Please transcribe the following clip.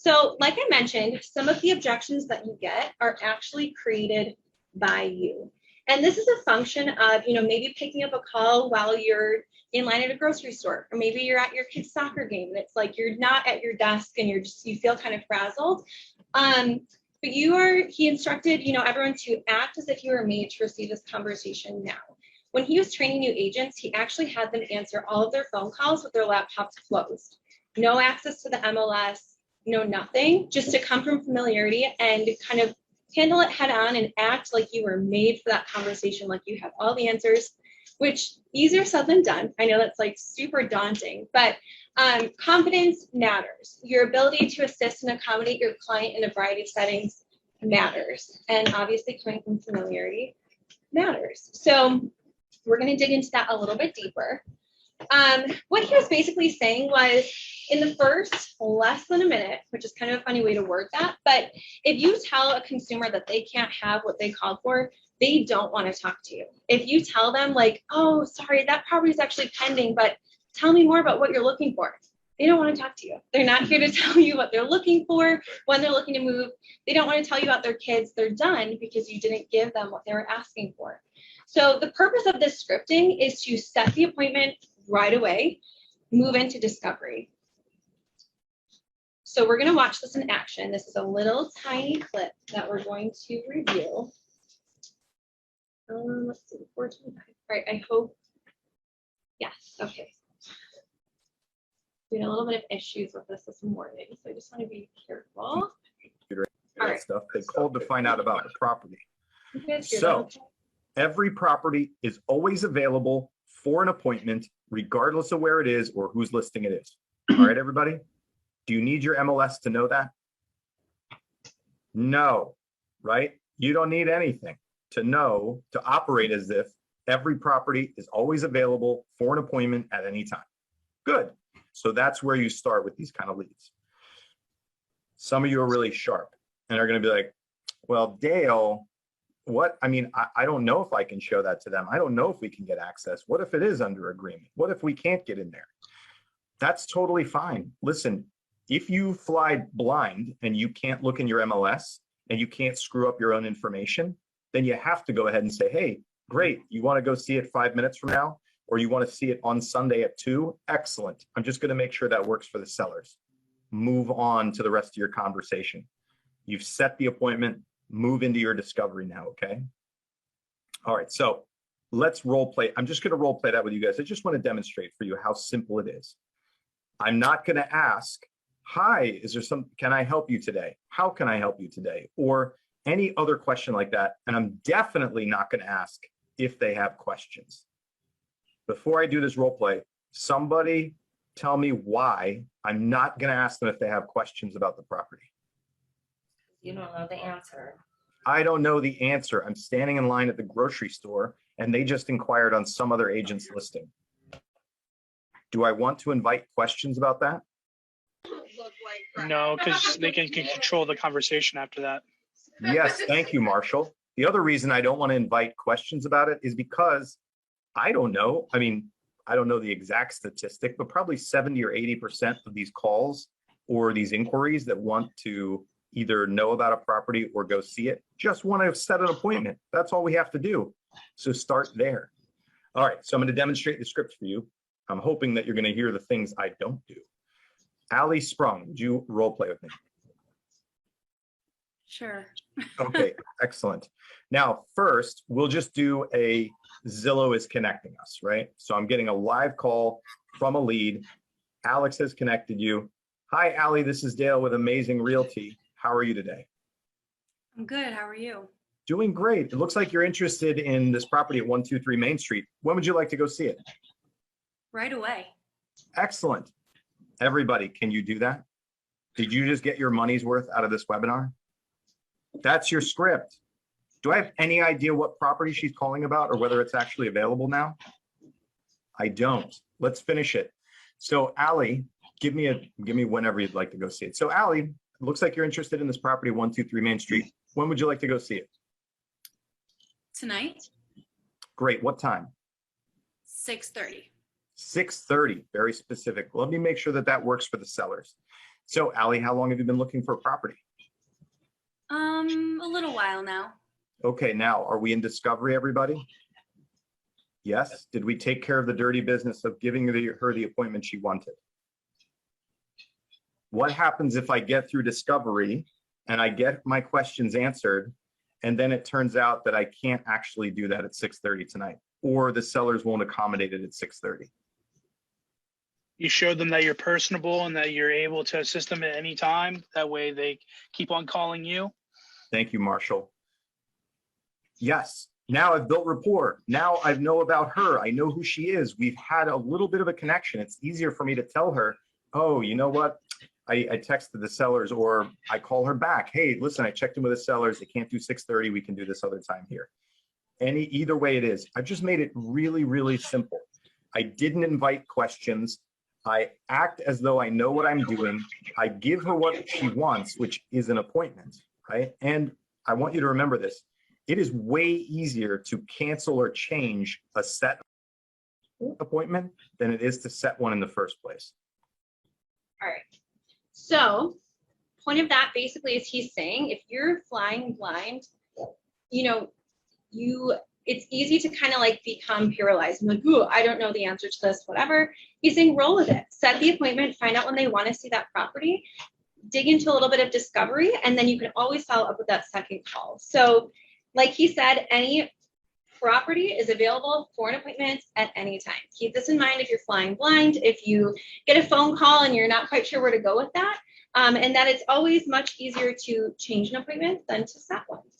So like I mentioned, some of the objections that you get are actually created by you. And this is a function of, maybe picking up a call while you're in line at a grocery store, or maybe you're at your kid's soccer game and it's like you're not at your desk and you feel kind of frazzled. But he instructed, everyone to act as if you were made to receive this conversation now. When he was training new agents, he actually had them answer all of their phone calls with their laptops closed. No access to the MLS, no nothing, just to come from familiarity and kind of handle it head on and act like you were made for that conversation, like you have all the answers, which easier said than done. I know that's like super daunting, but confidence matters. Your ability to assist and accommodate your client in a variety of settings matters. And obviously coming from familiarity matters. So we're going to dig into that a little bit deeper. What he was basically saying was, in the first less than a minute, which is kind of a funny way to word that, but if you tell a consumer that they can't have what they called for, they don't want to talk to you. If you tell them like, oh, sorry, that property is actually pending, but tell me more about what you're looking for, they don't want to talk to you. They're not here to tell you what they're looking for, when they're looking to move. They don't want to tell you about their kids. They're done because you didn't give them what they were asking for. So the purpose of this scripting is to set the appointment right away, move into discovery. So we're going to watch this in action. This is a little tiny clip that we're going to review. Let's see, 425. All right, I hope. Yes, okay. We had a little bit of issues with this morning, so I just want to be careful. All right. Stuff. They called to find out about the property. So every property is always available for an appointment, regardless of where it is or whose listing it is. All right, everybody? Do you need your MLS to know that? No, right? You don't need anything to know to operate as if every property is always available for an appointment at any time. Good. So that's where you start with these kind of leads. Some of you are really sharp and are going to be like, well, Dale, what? I mean, I don't know if I can show that to them. I don't know if we can get access. What if it is under agreement? What if we can't get in there? That's totally fine. Listen, if you fly blind and you can't look in your MLS and you can't screw up your own information, then you have to go ahead and say, hey, great. You want to go see it 5 minutes from now? Or you want to see it on Sunday at 2? Excellent. I'm just going to make sure that works for the sellers. Move on to the rest of your conversation. You've set the appointment. Move into your discovery now, okay? All right, so let's role play. I'm just going to role play that with you guys. I just want to demonstrate for you how simple it is. I'm not going to ask, hi, can I help you today? How can I help you today? Or any other question like that. And I'm definitely not going to ask if they have questions. Before I do this role play, somebody tell me why I'm not going to ask them if they have questions about the property. You don't know the answer. I don't know the answer. I'm standing in line at the grocery store and they just inquired on some other agent's listing. Do I want to invite questions about that? No, because they can control the conversation after that. Yes, thank you, Marshall. The other reason I don't want to invite questions about it is because I don't know. I mean, I don't know the exact statistic, but probably 70 or 80% of these calls or these inquiries that want to either know about a property or go see it just want to set an appointment. That's all we have to do. So start there. All right, so I'm going to demonstrate the script for you. I'm hoping that you're going to hear the things I don't do. Allie Sprung, would you role play with me? Sure. Okay, excellent. Now, first, we'll just do a Zillow is connecting us, right? So I'm getting a live call from a lead. Alex has connected you. Hi, Allie, this is Dale with Amazing Realty. How are you today? I'm good. How are you? Doing great. It looks like you're interested in this property at 123 Main Street. When would you like to go see it? Right away. Excellent. Everybody, can you do that? Did you just get your money's worth out of this webinar? That's your script. Do I have any idea what property she's calling about or whether it's actually available now? I don't. Let's finish it. So Allie, give me whenever you'd like to go see it. So Allie, it looks like you're interested in this property, 123 Main Street. When would you like to go see it? Tonight? Great. What time? 6:30. 6:30. Very specific. Let me make sure that that works for the sellers. So Ally, how long have you been looking for a property? A little while now. Okay, now, are we in discovery, everybody? Yes? Did we take care of the dirty business of giving her the appointment she wanted? What happens if I get through discovery and I get my questions answered, and then it turns out that I can't actually do that at 6:30 tonight, or the sellers won't accommodate it at 6:30? You showed them that you're personable and that you're able to assist them at any time. That way they keep on calling you. Thank you, Marshall. Yes, now I've built rapport. Now I know about her. I know who she is. We've had a little bit of a connection. It's easier for me to tell her, oh, you know what? I texted the sellers, or I call her back. Hey, listen, I checked in with the sellers. They can't do 6:30. We can do this other time here. Either way it is. I've just made it really, really simple. I didn't invite questions. I act as though I know what I'm doing. I give her what she wants, which is an appointment, right? And I want you to remember this. It is way easier to cancel or change a set appointment than it is to set one in the first place. All right. So point of that basically is he's saying if you're flying blind, it's easy to kind of like become paralyzed and like, ooh, I don't know the answer to this, whatever. He's saying roll with it, set the appointment, find out when they want to see that property, dig into a little bit of discovery, and then you can always follow up with that second call. So like he said, any property is available for an appointment at any time. Keep this in mind if you're flying blind, if you get a phone call and you're not quite sure where to go with that, and that it's always much easier to change an appointment than to set one.